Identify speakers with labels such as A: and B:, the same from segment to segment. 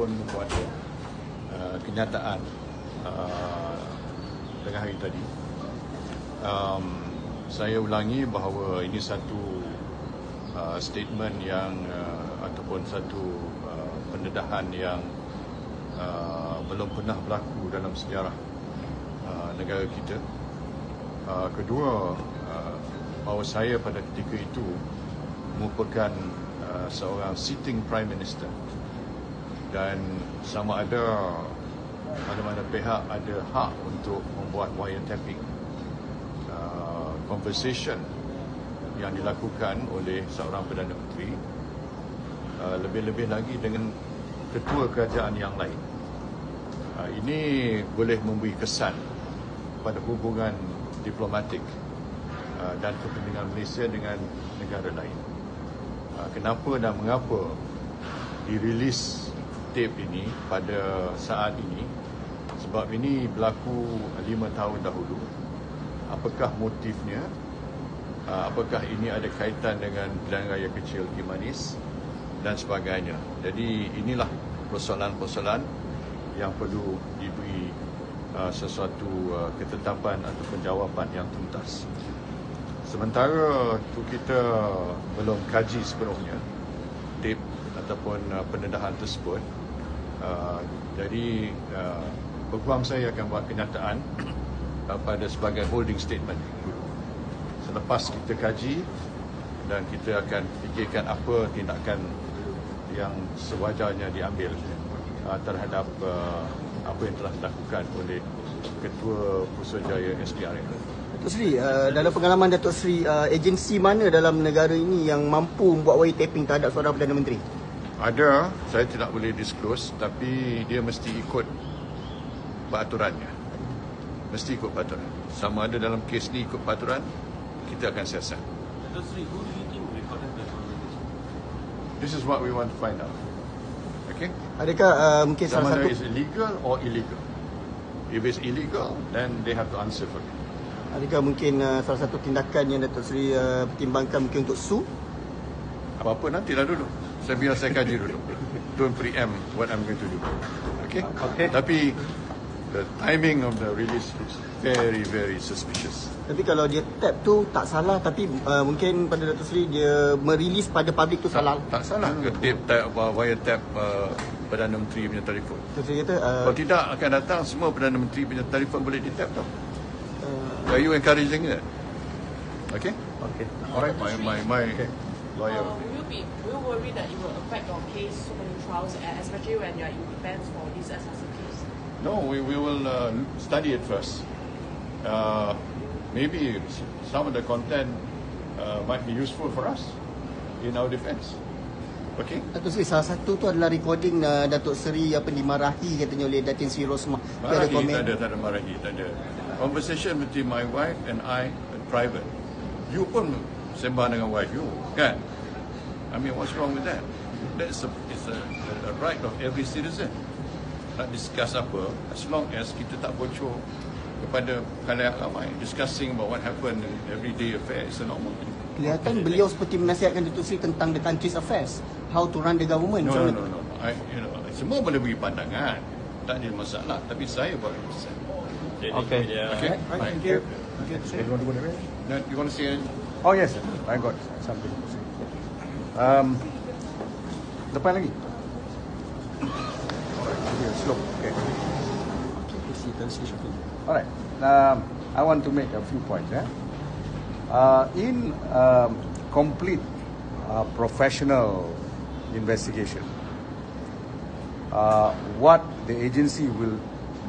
A: pun membuat kenyataan tengah hari tadi. Saya ulangi bahawa ini satu statement yang ataupun satu pendedahan yang belum pernah berlaku dalam sejarah negara kita. Kedua, bahawa saya pada ketika itu merupakan seorang sitting Prime Minister, dan sama ada mana-mana pihak ada hak untuk membuat wiretapping conversation yang dilakukan oleh seorang Perdana Menteri, lebih-lebih lagi dengan ketua kerajaan yang lain. Ini boleh memberi kesan pada hubungan diplomatik dan kepentingan Malaysia dengan negara lain. Kenapa dan mengapa dirilis tape ini pada saat ini? Sebab ini berlaku 5 tahun dahulu. Apakah motifnya? Apakah ini ada kaitan dengan pilihan raya kecil Kimanis dan sebagainya? Jadi inilah persoalan-persoalan yang perlu diberi sesuatu ketetapan ataupun jawapan yang tuntas. Sementara itu kita belum kaji sepenuhnya tape ataupun pendedahan tersebut, jadi peguam saya akan buat kenyataan pada sebagai holding statement dulu. Selepas kita kaji dan kita akan fikirkan apa tindakan yang sewajarnya diambil terhadap apa yang telah dilakukan oleh Ketua Pusurujaya SPRM.
B: Dato' Seri, dalam pengalaman Dato' Seri, agensi mana dalam negara ini yang mampu membuat wiretapping terhadap seorang Perdana Menteri?
A: Ada, saya tidak boleh disclose, tapi dia mesti ikut peraturannya. Mesti ikut peraturan. Sama ada dalam kes ni ikut peraturan, kita akan siasat.
C: Dato' Seri, who do you think recorded the conversation?
A: This is what we want to find out. Okay?
B: Adakah mungkin
A: Sama
B: salah
A: ada
B: satu...
A: is illegal or illegal. If it's illegal, then they have to answer for it.
B: Adakah mungkin salah satu tindakan yang Dato' Seri pertimbangkan mungkin untuk sue?
A: Apa-apa nantilah dulu. Biar saya kaji dulu. Don't preempt what I'm going to do. Okay?
B: Okay.
A: Tapi the timing of the release is very, very suspicious.
B: Tapi kalau dia tap tu tak salah, tapi mungkin pada Dato' Seri dia merilis pada public tu salah.
A: Tak salah ke tap wiretap Perdana Menteri punya telefon?
B: Dato' Seri kata
A: Kalau tidak akan datang semua Perdana Menteri punya telefon boleh ditap tau. Are you encouraging that? Okay?
B: Okay.
A: Alright, my lawyer.
D: Will you worry that it will affect your case so many trials, especially when you are in defense for this assassin case?
A: No, we will study it first. Maybe some of the content might be useful for us in our defense. Okay?
B: Dato' Seri, salah satu tu adalah recording Dato' Seri apa dimarahi katanya oleh Datin Seri Mohd Najib.
A: Marahi, tak ada marahi, tak ada. Conversation between my wife and I private. You pun sembah dengan wife you, kan? I mean, what's wrong with that? It's a right of every citizen. Nak discuss apa, as long as kita tak bocor kepada khalayak ramai. Discussing about what happened in everyday affair is a normal thing.
B: Kelihatan beliau seperti menasihatkan Dato' Seri tentang the country's affairs, how to run the government.
A: No. Semua boleh beri pandangan, tak ada masalah. Tapi saya baru pesan.
C: Okay.
A: Okay.
B: Thank you.
A: You want to go there? No, you want to say anything?
E: Oh yes, sir. I got something to say. Depan lagi. Okay, slow. Okay. Alright. I want to make a few points. In complete professional investigation, what the agency will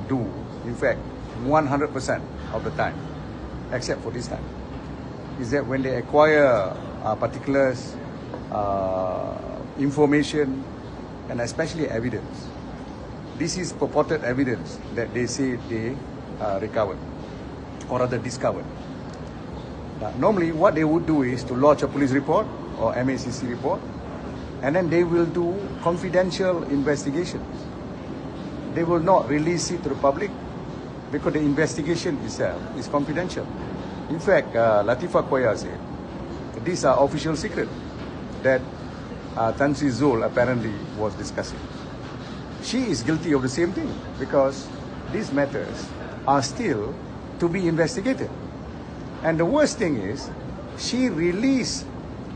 E: do, in fact, 100% of the time, except for this time, is that when they acquire particulars, information, and especially evidence, this is purported evidence that they say they recovered, or rather discovered. Normally, what they would do is to lodge a police report or MACC report, and then they will do confidential investigations. They will not release it to the public because the investigation itself is confidential. In fact, Latifah Koya said, these are official secrets that Tan Sri Zul apparently was discussing. she is guilty of the same thing because these matters are still to be investigated. And the worst thing is, she released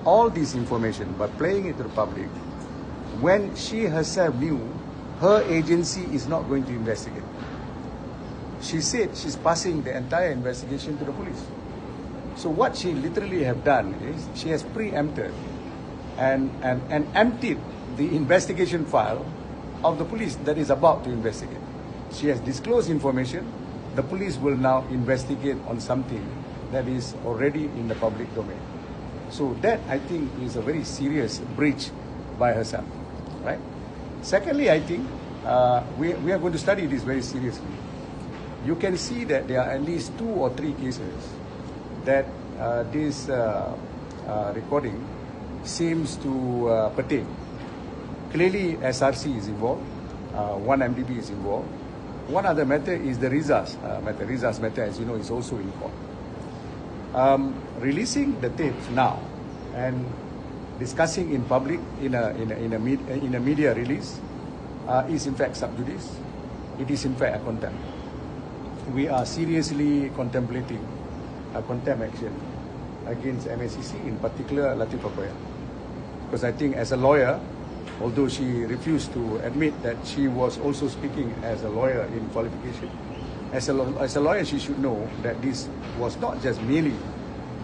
E: all this information by playing it to the public when she herself knew her agency is not going to investigate. She said she's passing the entire investigation to the police. So what she literally have done is she has preempted and emptied the investigation file of the police that is about to investigate. She has disclosed information. The police will now investigate on something that is already in the public domain. So that, I think, is a very serious breach by herself, right? Secondly, I think we are going to study this very seriously. You can see that there are at least 2 or 3 cases that this recording seems to pertain. Clearly, SRC is involved. 1MDB is involved. One other matter is the Rizas matter. Rizas matter, as you know, is also in court. Releasing the tapes now and discussing in public in a media release is in fact sub judice. It is in fact a contempt. We are seriously contemplating a contempt action against MACC, in particular Latifah Koya, because I think as a lawyer, although she refused to admit that she was also speaking as a lawyer in qualification, as a lawyer she should know that this was not just merely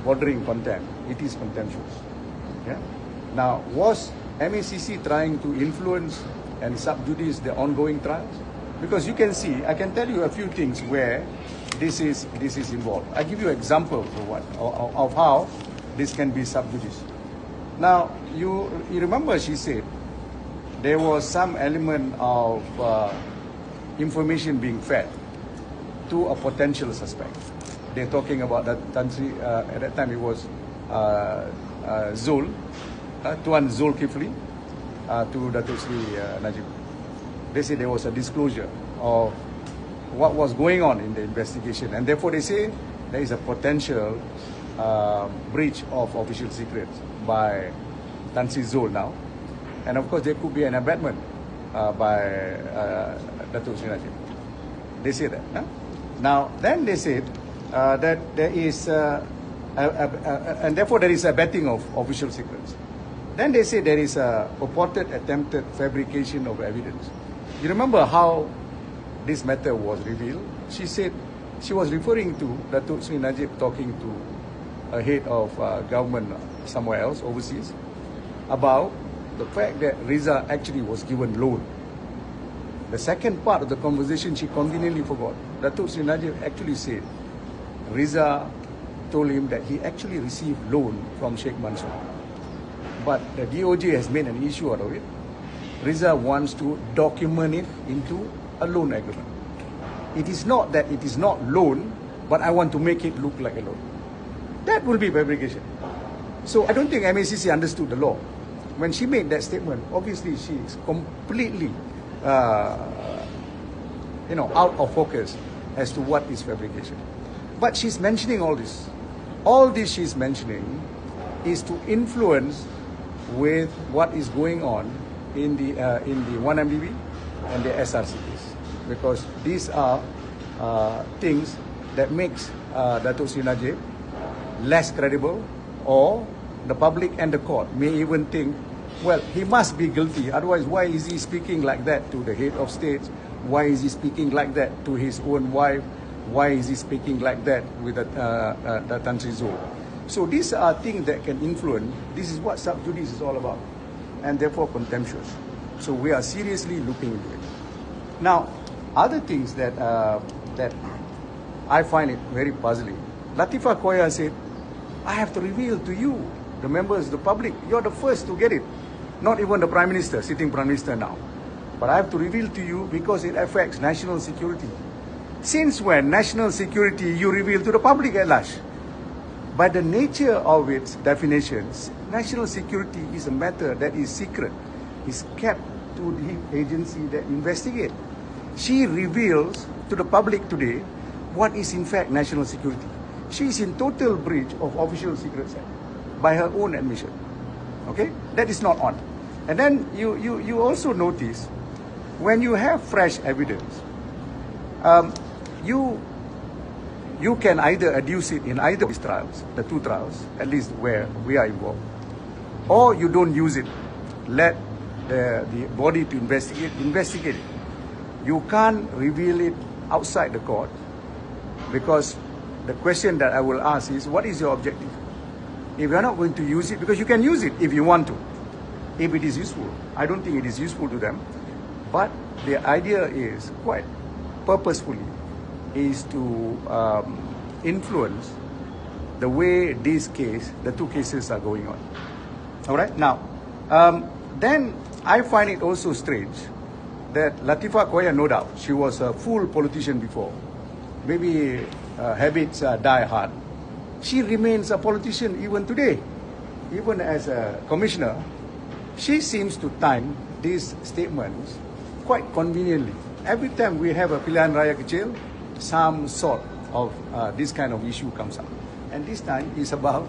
E: bordering contempt, it is contemptuous. Yeah? Now, was MACC trying to influence and subjudice the ongoing trials? Because you can see, I can tell you a few things where this is involved. I give you examples of how this can be subjudice. Now, you remember she said there was some element of information being fed to a potential suspect. They're talking about that country, at that time it was Zul, Tuan Zul Kifli, to Dato Seri Najib. They say there was a disclosure of what was going on in the investigation, and therefore they say there is a potential breach of official secrets by Tan Sri Zul now. And of course, there could be an abetment by Dato Seri Najib. They say that. Huh? Now, then they said that there is, and therefore there is a abetting of official secrets. Then they say there is a purported attempted fabrication of evidence. You remember how this matter was revealed? She said she was referring to Dato Seri Najib talking to a head of government somewhere else, overseas, about the fact that Riza actually was given loan. The second part of the conversation she conveniently forgot. Dato Seri Najib actually said Riza told him that he actually received loan from Sheikh Mansour. But the DOJ has made an issue out of it. Riza wants to document it into a loan agreement. It is not that it is not loan, but I want to make it look like a loan. That will be fabrication. So I don't think MACC understood the law. When she made that statement, obviously she is completely, out of focus as to what is fabrication. But she's mentioning all this. All this she's mentioning is to influence with what is going on in the 1MDB and the SRC case, because these are things that makes Dato Seri Najib less credible, or the public and the court may even think, well, he must be guilty. Otherwise, why is he speaking like that to the head of state? Why is he speaking like that to his own wife? Why is he speaking like that with the Tan Sri Zul? So these are things that can influence. This is what sub judice is all about, and therefore contemptuous. So we are seriously looking into it. Now, other things that I find it very puzzling. Latifah Koya said, I have to reveal to you, the members, the public, you're the first to get it. Not even the Prime Minister, sitting Prime Minister now. But I have to reveal to you because it affects national security. Since when national security you reveal to the public at large? By the nature of its definitions, national security is a matter that is secret, is kept to the agency that investigates. She reveals to the public today what is in fact national security. She is in total breach of official secrets by her own admission. Okay, that is not on. And then you also notice when you have fresh evidence, you can either adduce it in either of these trials, the two trials, at least where we are involved, or you don't use it. Let the body to investigate it. You can't reveal it outside the court, because the question that I will ask is, what is your objective? If you are not going to use it, because you can use it if you want to, if it is useful. I don't think it is useful to them, but the idea is quite purposefully is to influence the way the two cases are going on. All right. Now, then I find it also strange that Latifah Koya, no doubt, she was a full politician before. Maybe habits die hard. She remains a politician even today. Even as a commissioner, she seems to time these statements quite conveniently. Every time we have a pilihan raya kecil, some sort of this kind of issue comes up. And this time is about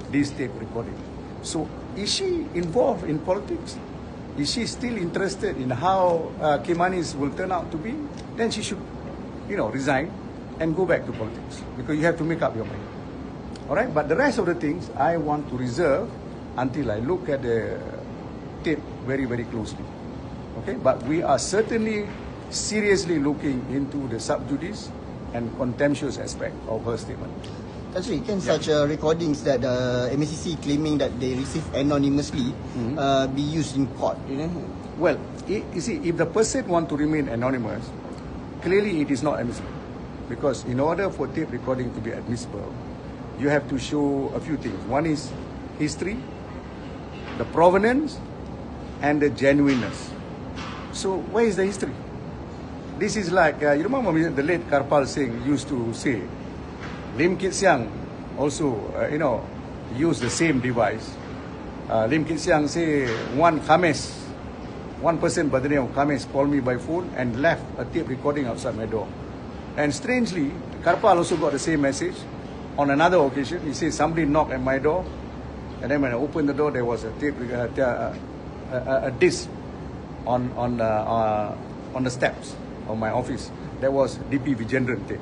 E: this tape recording. So is she involved in politics? Is she still interested in how Kimanis will turn out to be? Then she should, resign and go back to politics, because you have to make up your mind. All right? But the rest of the things I want to reserve until I look at the tape very, very closely. Okay? But we are certainly seriously looking into the sub judice and contemptuous aspect of her statement.
B: Actually, can such recordings that MACC claiming that they received anonymously be used in court?
E: Well, you see, if the person want to remain anonymous, clearly it is not admissible. Because in order for tape recording to be admissible, you have to show a few things. One is history, the provenance, and the genuineness. So where is the history? This is like, you remember the late Karpal Singh used to say, Lim Kit Siang also, used the same device. Lim Kit Siang say, one person by the name of Khamis called me by phone and left a tape recording outside my door. And strangely, Karpal also got the same message. On another occasion, he says somebody knocked at my door, and then when I opened the door, there was a tape, a disc on the steps of my office. There was DP Vijendran tape.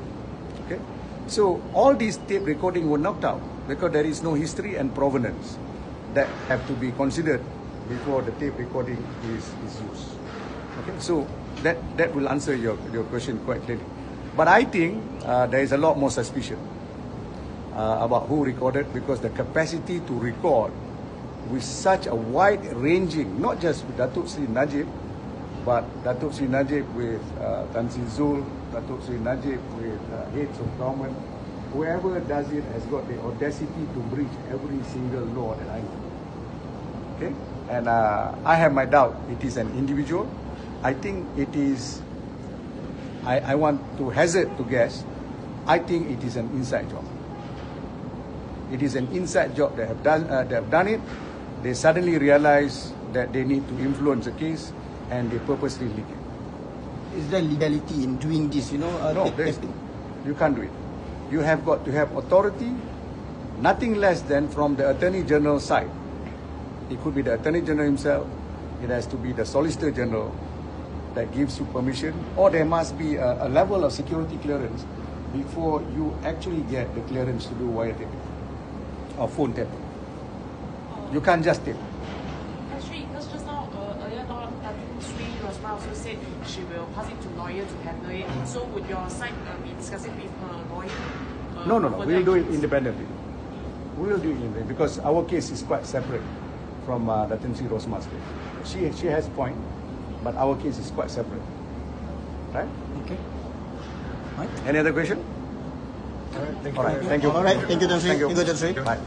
E: Okay, so all these tape recording were knocked out because there is no history and provenance that have to be considered before the tape recording is used. Okay, so that will answer your question quite clearly. But I think there is a lot more suspicion about who recorded, because the capacity to record with such a wide-ranging, not just with Dato Seri Najib, but Dato Seri Najib with Tan Sri Zul, Dato Seri Najib with heads of government, whoever does it has got the audacity to breach every single law that I know. Okay? And I have my doubt it is an individual. I think it is, I want to hazard to guess, I think it is an inside job. It is an inside job that have done it. They suddenly realize that they need to influence the case, and they purposely leak it.
B: Is there legality in doing this?
E: No, you can't do it. You have got to have authority, nothing less than from the Attorney General's side. It could be the Attorney General himself. It has to be the Solicitor General that gives you permission, or there must be a level of security clearance before you actually get the clearance to do wiretapping or phone tapping. You can't just tape.
D: Actually, because just now, earlier on, Dato Seri also said she will pass it to lawyer to handle it. So would your side be discussing with her lawyer?
E: No. We'll do it independently. We will do it independently because our case is quite separate from Dato Seri Rosma's case. She has point, but our case is quite separate. Right?
B: Okay.
E: Any other question?
B: All right.
E: All right. Thank you.
B: All right. Thank you, Dato Seri.
E: Thank you.
B: Dato Seri.
E: Bye.